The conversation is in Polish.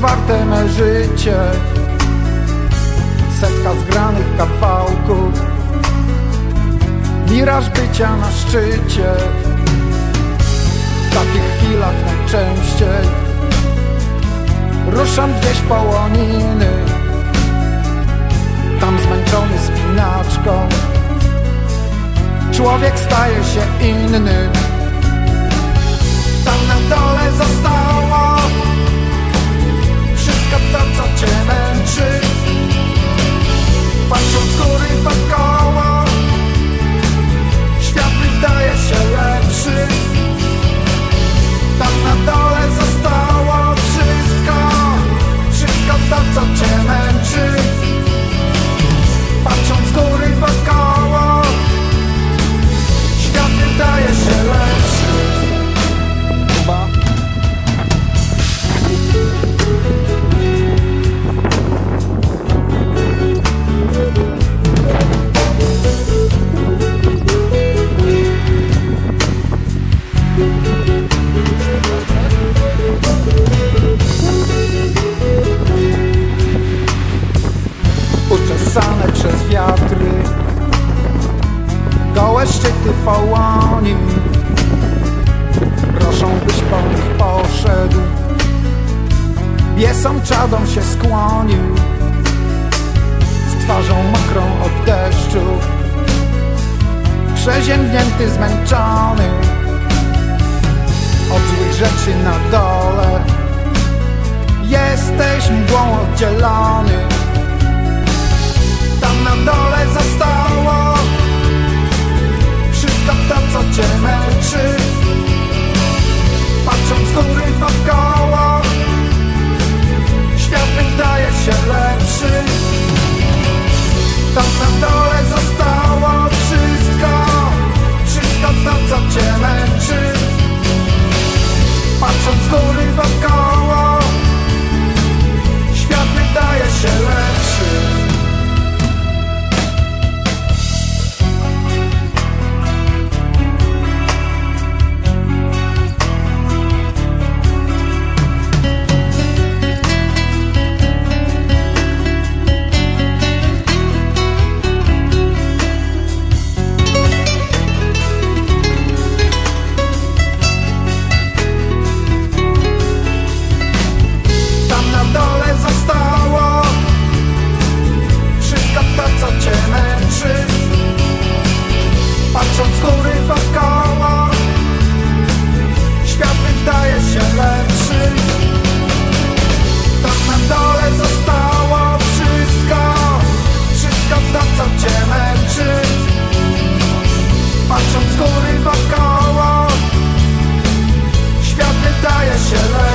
warte me życie. Setka zgranych kawałków, miraż bycia na szczycie. W takich chwilach najczęściej ruszam gdzieś po łoniny. Tam zmęczony spinaczką człowiek staje się inny. Tam na dole zostało wszystko to, co cię męczy. Patrząc z góry wokoło, świat wydaje się lepszy. Tam na dole zostało wszystko, wszystko to, co cię męczy. Patrząc z góry wokoło, świat wydaje się lepszy. Chyba. Uczesane przez wiatry, gołe szczyty połoni proszą, byś po nich poszedł, biesom czadą się skłonił. Z twarzą mokrą od deszczu, przeziębnięty, zmęczony od złych rzeczy na dole, jesteś mgłą oddzielony. Tam na dole zostało wszystko to, co cię męczy. Patrząc z góry wokoło, świat wydaje się lepszy. Tam na dole zostało wszystko, wszystko to, co cię męczy. Patrząc z góry wokoło, świat wydaje się lepszy. Patrząc z góry wokoło, świat wydaje się lepszy. Tam na dole zostało wszystko, wszystko to, co cię męczy. Patrząc z góry wokoło, świat wydaje się lepszy.